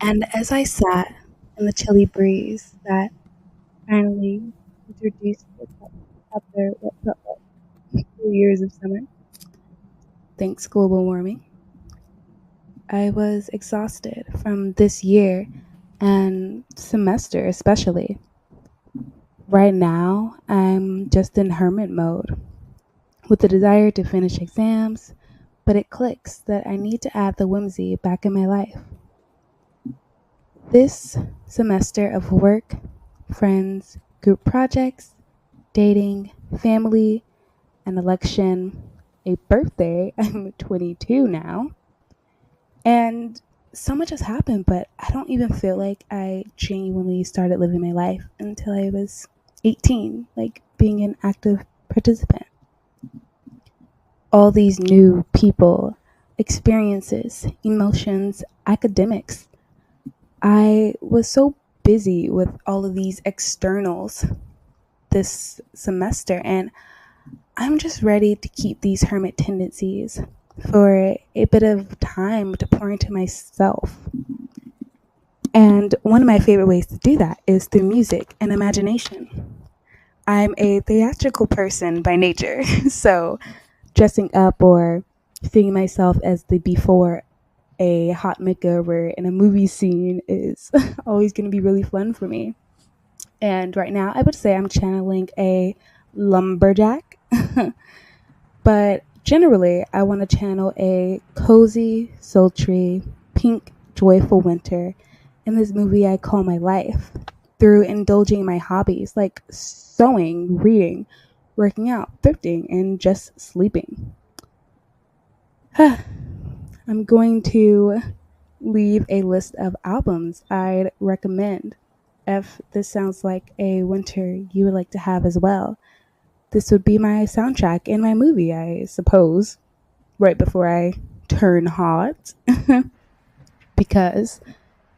And as I sat in the chilly breeze that finally introduced itself after what felt like 2 years of summer, thanks global warming, I was exhausted from this year and semester especially. Right now, I'm just in hermit mode with the desire to finish exams, but it clicks that I need to add the whimsy back in my life. This semester of work, friends, group projects, dating, family, an election, a birthday. I'm 22 now. And so much has happened, but I don't even feel like I genuinely started living my life until I was 18, like being an active participant. All these new people, experiences, emotions, academics. I was so busy with all of these externals this semester, and I'm just ready to keep these hermit tendencies for a bit of time to pour into myself. And one of my favorite ways to do that is through music and imagination. I'm a theatrical person by nature, so dressing up or seeing myself as the before a hot makeover in a movie scene is always going to be really fun for me. And right now, I would say I'm channeling a lumberjack, but generally, I want to channel a cozy, sultry, pink, joyful winter in this movie I call my life through indulging my hobbies like sewing, reading, working out, thrifting, and just sleeping. I'm going to leave a list of albums I'd recommend if this sounds like a winter you would like to have as well. This would be my soundtrack in my movie, I suppose, right before I turn hot. Because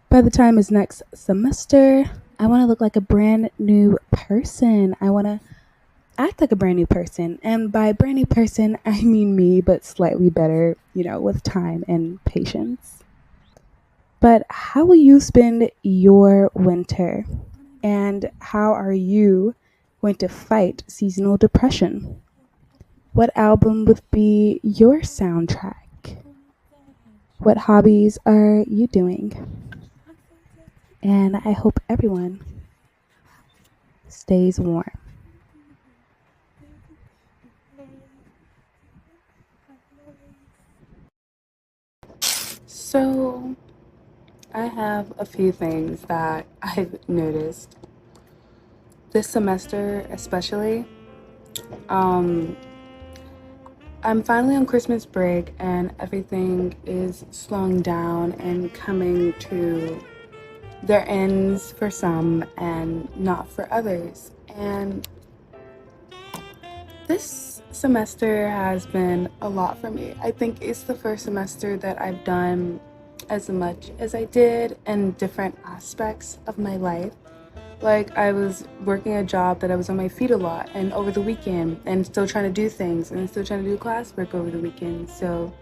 by the time it's next semester, I want to look like a brand new person. I want to act like a brand new person. And by brand new person, I mean me, but slightly better, with time and patience. But how will you spend your winter? And how are you going to fight seasonal depression? What album would be your soundtrack? What hobbies are you doing? And I hope everyone stays warm. So, I have a few things that I've noticed this semester, especially. Um, I'm finally on Christmas break, and everything is slowing down and coming to their ends for some and not for others. And this semester has been a lot for me. I think it's the first semester that I've done as much as I did in different aspects of my life. Like, I was working a job that I was on my feet a lot and over the weekend and still trying to do things and still trying to do classwork over the weekend. So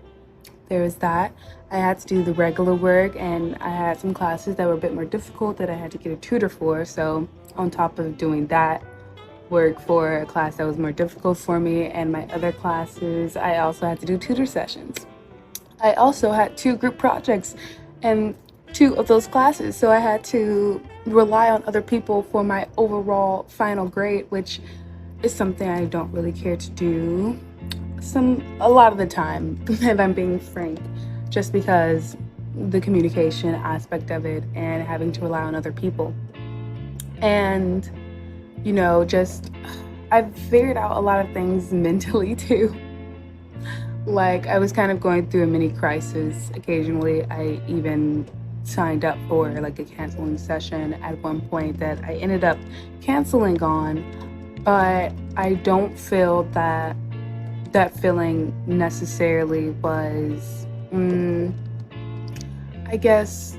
there was that. I had to do the regular work, and I had some classes that were a bit more difficult that I had to get a tutor for. So on top of doing that work for a class that was more difficult for me and my other classes, I also had to do tutor sessions. I also had two group projects and two of those classes, so I had to rely on other people for my overall final grade, which is something I don't really care to do a lot of the time, if I'm being frank, just because the communication aspect of it and having to rely on other people. And just I've figured out a lot of things mentally too. Like, I was kind of going through a mini crisis. Occasionally, I even signed up for like a canceling session at one point that I ended up canceling on, but I don't feel that feeling necessarily was, I guess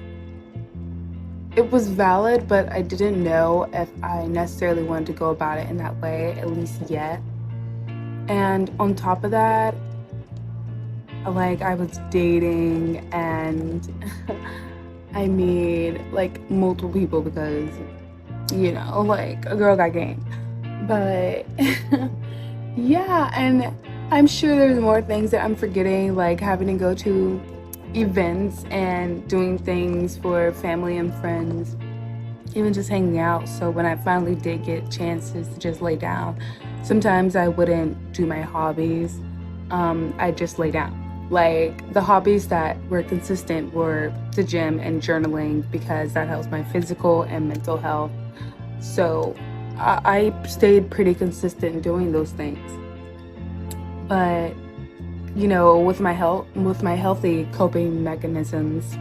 it was valid, but I didn't know if I necessarily wanted to go about it in that way, at least yet. And on top of that, like, I was dating, and I mean, like multiple people because, you know, like a girl got game. But yeah, and I'm sure there's more things that I'm forgetting, like having to go to events and doing things for family and friends, even just hanging out. So when I finally did get chances to just lay down, sometimes I wouldn't do my hobbies. I'd just lay down. Like the hobbies that were consistent were the gym and journaling because that helps my physical and mental health. So I stayed pretty consistent doing those things. But you know, with my healthy coping mechanisms,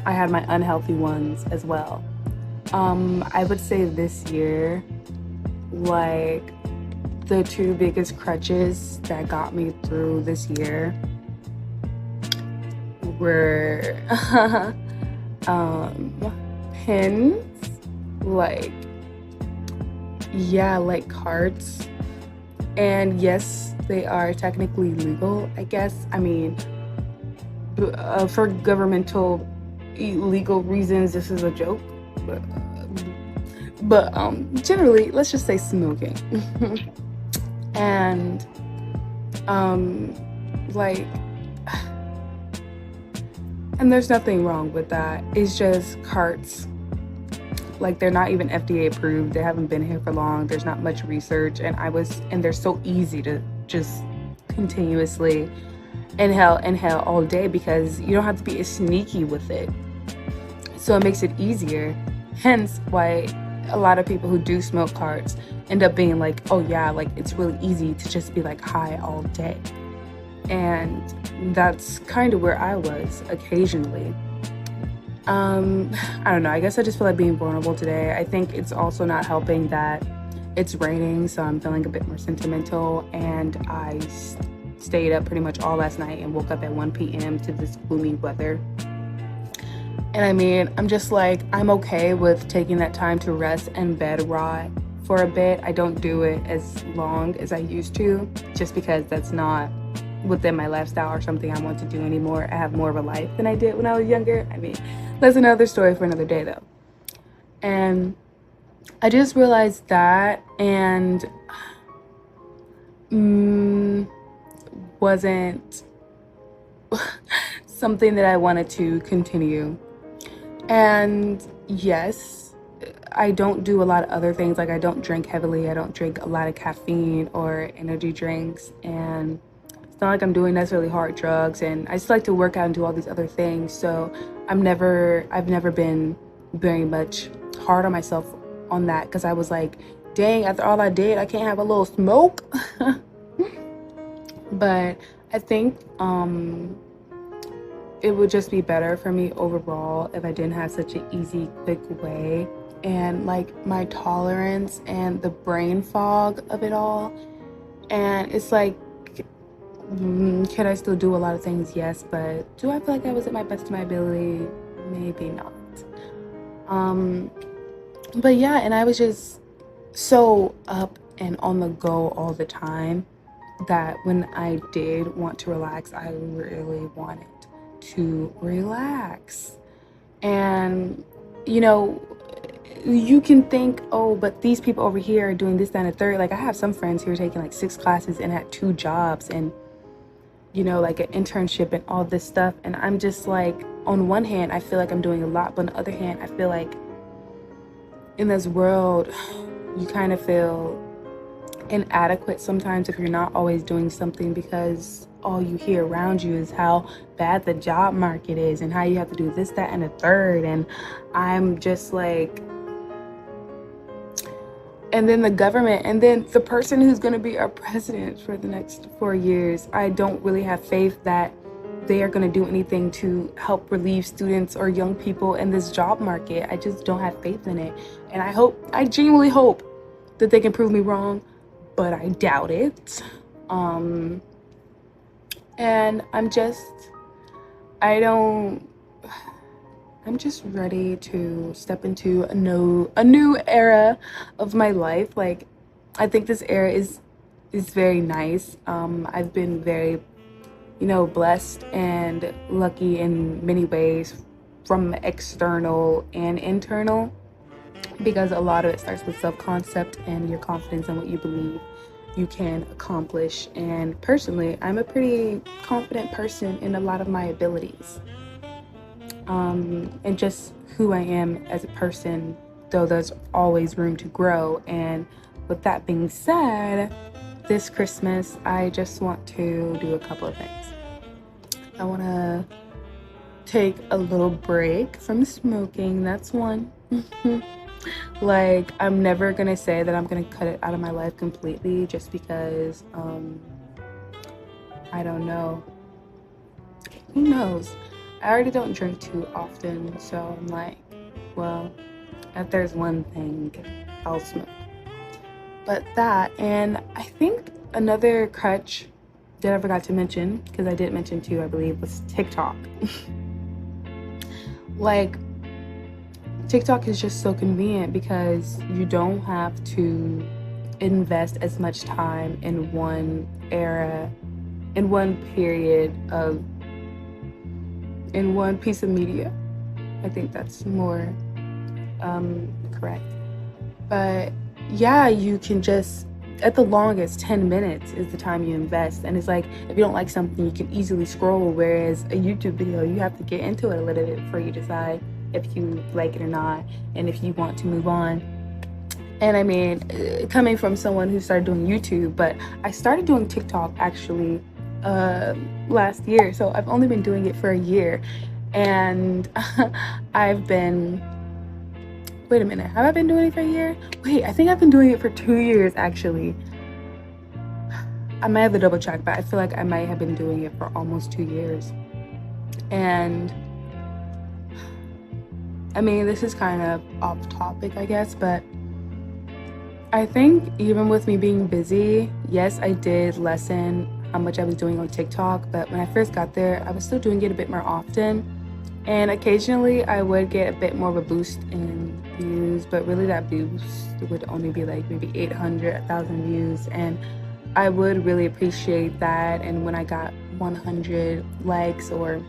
I had my unhealthy ones as well. I would say this year, like the two biggest crutches that got me through this year were pins, like like cards. And yes, they are technically legal, I guess. I mean, for governmental legal reasons, this is a joke. But generally, let's just say smoking. And like, and there's nothing wrong with that. It's just carts. Like they're not even FDA approved. They haven't been here for long. There's not much research, and they're so easy to just continuously inhale all day because you don't have to be as sneaky with it. So it makes it easier. Hence why a lot of people who do smoke carts end up being like, oh yeah, like it's really easy to just be like high all day. And that's kind of where I was occasionally. I don't know. I guess I just feel like being vulnerable today. I think it's also not helping that it's raining, so I'm feeling a bit more sentimental. And I stayed up pretty much all last night and woke up at 1 p.m. to this gloomy weather. And I mean, I'm just like, I'm okay with taking that time to rest and bed rot for a bit. I don't do it as long as I used to, just because that's not within my lifestyle or something I want to do anymore. I have more of a life than I did when I was younger. I mean, that's another story for another day though. And I just realized that, and wasn't something that I wanted to continue. And yes, I don't do a lot of other things. Like I don't drink heavily. I don't drink a lot of caffeine or energy drinks, and it's not like I'm doing necessarily hard drugs, and I just like to work out and do all these other things. So I've never been very much hard on myself on that, because I was like, dang, after all I did, I can't have a little smoke. But I think it would just be better for me overall if I didn't have such an easy, quick way. And like my tolerance and the brain fog of it all. And it's like, can I still do a lot of things? Yes, but do I feel like I was at my best of my ability? Maybe not. But yeah, and I was just so up and on the go all the time that when I did want to relax, I really wanted to relax. And you know, you can think, oh, but these people over here are doing this, that, and the third. Like I have some friends who are taking like 6 classes and had 2 jobs and, you know, like an internship and all this stuff. And I'm just like, on one hand, I feel like I'm doing a lot, but on the other hand, I feel like in this world, you kind of feel inadequate sometimes if you're not always doing something, because all you hear around you is how bad the job market is and how you have to do this, that, and the third. And I'm just like, and then the government, and then the person who's going to be our president for the next 4 years, I don't really have faith that they are going to do anything to help relieve students or young people in this job market. I just don't have faith in it. And I genuinely hope that they can prove me wrong, but I doubt it. And I'm just ready to step into a new era of my life. Like, I think this era is very nice. I've been very, blessed and lucky in many ways from external and internal, because a lot of it starts with self-concept and your confidence in what you believe you can accomplish. And personally, I'm a pretty confident person in a lot of my abilities, and just who I am as a person, though there's always room to grow. And with that being said, this Christmas, I just want to do a couple of things. I want to take a little break from smoking. That's one. Like, I'm never gonna say that I'm gonna cut it out of my life completely, just because I don't know, who knows. I already don't drink too often, so I'm like, well, if there's one thing, I'll smoke. But that, and I think another crutch that I forgot to mention, because I did mention too, I believe, was TikTok. Like, TikTok is just so convenient because you don't have to invest as much time in one era, in one period of, in one piece of media. I think that's more correct. But yeah, you can just, at the longest, 10 minutes is the time you invest. And it's like, if you don't like something, you can easily scroll, whereas a YouTube video, you have to get into it a little bit before you decide if you like it or not, and if you want to move on. And I mean, coming from someone who started doing YouTube, but I started doing TikTok actually last year, so I've only been doing it for a year. And I've been, wait a minute, have I been doing it for a year? Wait, I think I've been doing it for 2 years actually. I might have to double check, but I feel like I might have been doing it for almost 2 years. And I mean, this is kind of off topic, I guess, but I think even with me being busy, yes, I did lessen how much I was doing on TikTok, but when I first got there, I was still doing it a bit more often. And occasionally I would get a bit more of a boost in views, but really that boost would only be like maybe 800, 1,000 views. And I would really appreciate that. And when I got 100 likes, or,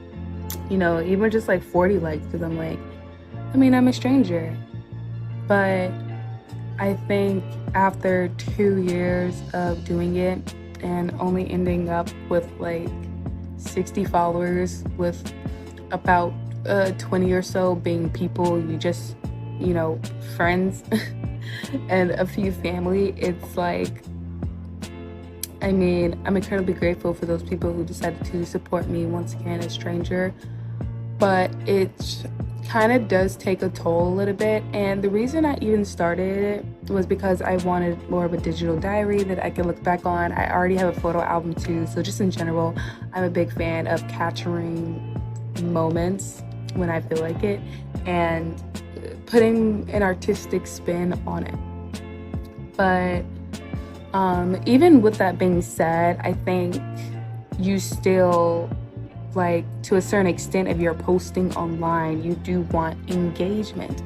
you know, even just like 40 likes, because I'm like, I mean, I'm a stranger. But I think after 2 years of doing it and only ending up with like 60 followers, with about 20 or so being people you just, you know, friends, and a few family, it's like, I mean, I'm incredibly grateful for those people who decided to support me, once again, a stranger. But it kind of does take a toll a little bit. And the reason I even started it was because I wanted more of a digital diary that I could look back on. I already have a photo album too, so just in general, I'm a big fan of capturing moments when I feel like it and putting an artistic spin on it. But even with that being said, I think you still, like, to a certain extent, if you're posting online, you do want engagement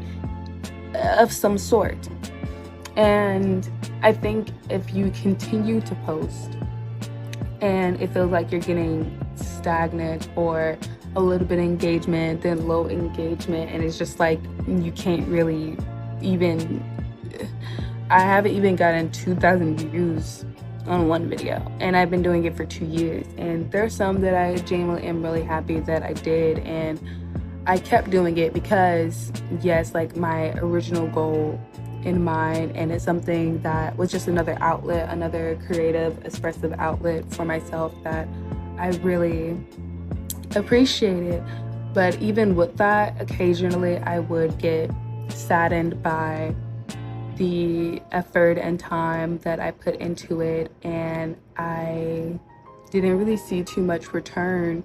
of some sort. And I think if you continue to post and it feels like you're getting stagnant, or a little bit of engagement, then low engagement, and it's just like you can't really even, I haven't even gotten 2,000 views on one video, and I've been doing it for 2 years. And there's some that I genuinely am really happy that I did, and I kept doing it because, yes, like my original goal in mind, and it's something that was just another outlet, another creative, expressive outlet for myself that I really appreciated. But even with that, occasionally I would get saddened by the effort and time that I put into it, and I didn't really see too much return.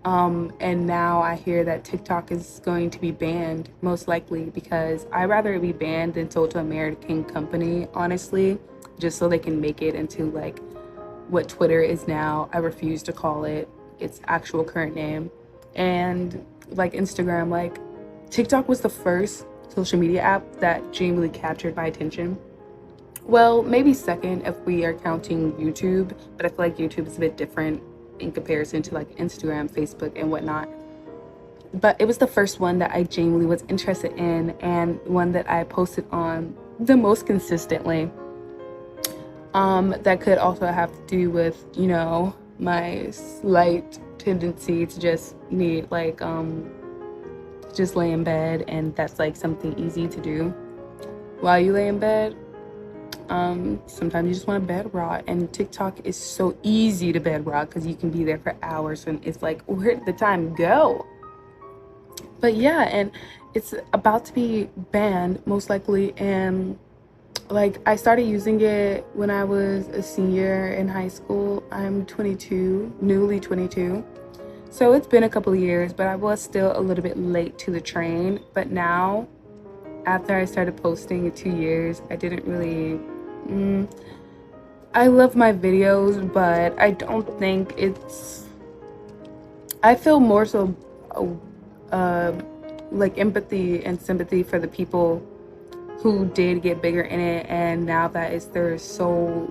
And now I hear that TikTok is going to be banned, most likely, because I'd rather it be banned than sold to an American company, honestly, just so they can make it into like what Twitter is now. I refuse to call it its actual current name. And like Instagram, like TikTok was the first social media app that genuinely captured my attention. Well, maybe second if we are counting YouTube, but I feel like YouTube is a bit different in comparison to like Instagram, Facebook, and whatnot. but it was the first one that I genuinely was interested in, and one that I posted on the most consistently. That could also have to do with, you know, my slight tendency to just need like just lay in bed, and that's like something easy to do while you lay in bed. Sometimes you just want to bed rot, and TikTok is so easy to bed rot because you can be there for hours and it's like, where did the time go? But yeah, and it's about to be banned most likely, and like I started using it when I was a senior in high school. I'm 22, newly 22. So it's been a couple of years, but I was still a little bit late to the train. But now, after I started posting in 2 years, I didn't really... I love my videos, but I don't think it's... I feel more so like empathy and sympathy for the people who did get bigger in it, and now that is their sole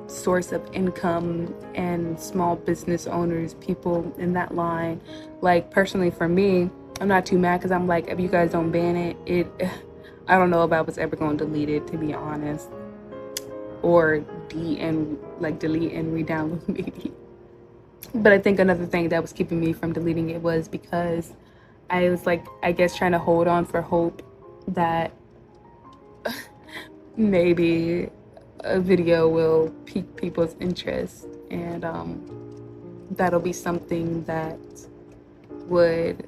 source of income, and small business owners, people in that line. Like personally for me, I'm not too mad because I'm like, if you guys don't ban it, I don't know if I was ever going to delete it, to be honest, or delete and re-download maybe. But I think another thing that was keeping me from deleting it was because I was like, I guess, trying to hold on for hope that maybe a video will pique people's interest, and that'll be something that would,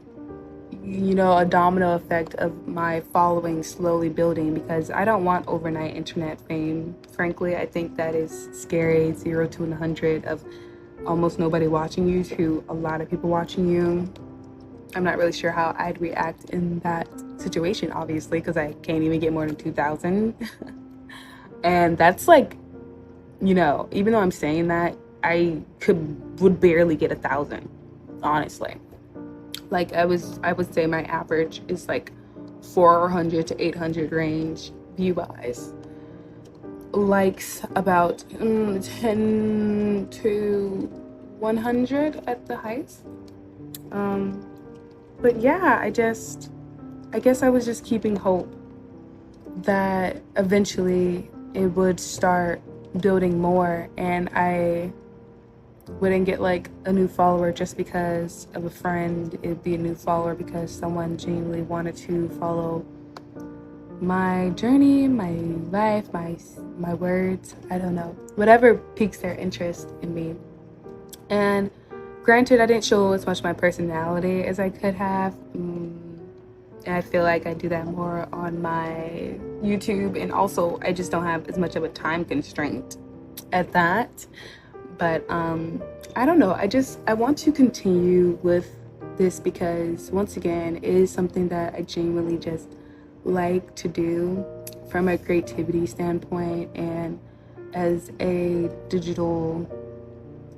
you know, a domino effect of my following slowly building, because I don't want overnight internet fame. Frankly, I think that is scary. 0 to 100 of almost nobody watching you to a lot of people watching you. I'm not really sure how I'd react in that situation, obviously, because I can't even get more than 2,000. And that's like, you know, even though I'm saying that, I would barely get 1,000, honestly. Like I would say my average is like 400 to 800 range view wise. Likes about 10 to 100 at the highest. But yeah, I guess I was just keeping hope that eventually it would start building more, and I wouldn't get like a new follower just because of a friend. It'd be a new follower because someone genuinely wanted to follow my journey, my life, my words. I don't know, whatever piques their interest in me. And granted, I didn't show as much my personality as I could have. And I feel like I do that more on my YouTube, and also I just don't have as much of a time constraint at that. But I don't know, I want to continue with this because, once again, it is something that I genuinely just like to do from a creativity standpoint, and as a digital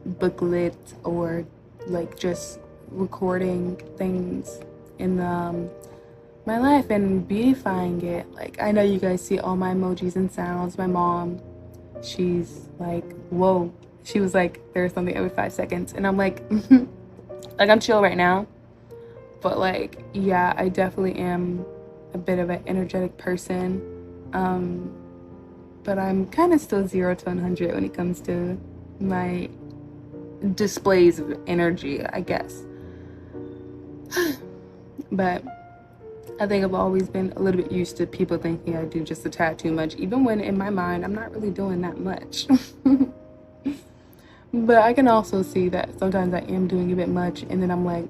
booklet, or like just recording things in my life and beautifying it. Like, I know you guys see all my emojis and sounds. My mom, she's like, whoa. She was like, there's something every 5 seconds, and I'm like, like, I'm chill right now, but like, yeah, I definitely am a bit of an energetic person, but I'm kind of still 0 to 100 when it comes to my displays of energy, I guess. But I think I've always been a little bit used to people thinking I do just a tad too much, even when in my mind I'm not really doing that much. But I can also see that sometimes I am doing a bit much, and then I'm like,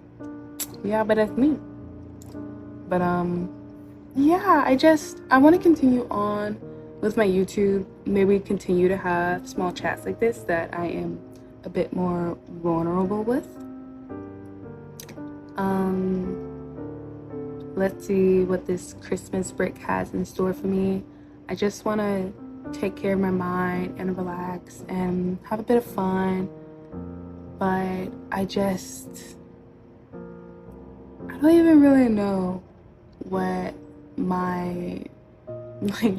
yeah, but that's me. But yeah, I want to continue on with my YouTube. Maybe continue to have small chats like this that I am a bit more vulnerable with. Let's see what this Christmas break has in store for me. I just want to take care of my mind and relax and have a bit of fun. But I don't even really know what my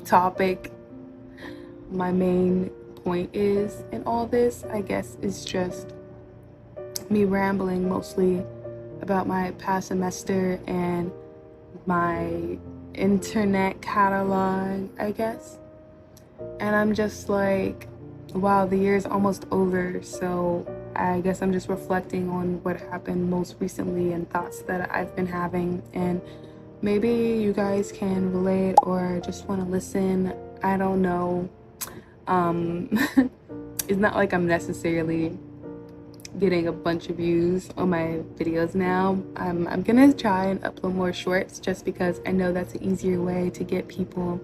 topic, my main point is in all this. I guess it's just me rambling mostly about my past semester and my internet catalog, I guess. And I'm just like, wow, the year's almost over, so I guess I'm just reflecting on what happened most recently and thoughts that I've been having, and maybe you guys can relate or just want to listen. I don't know. It's not like I'm necessarily getting a bunch of views on my videos now. I'm gonna try and upload more shorts just because I know that's an easier way to get people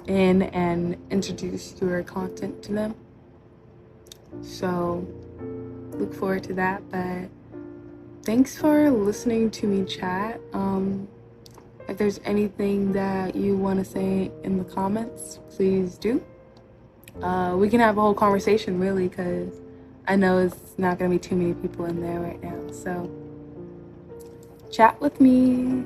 in and introduce your content to them. So look forward to that. But thanks for listening to me chat. If there's anything that you want to say in the comments, please do. We can have a whole conversation, really, because I know it's not going to be too many people in there right now. So chat with me.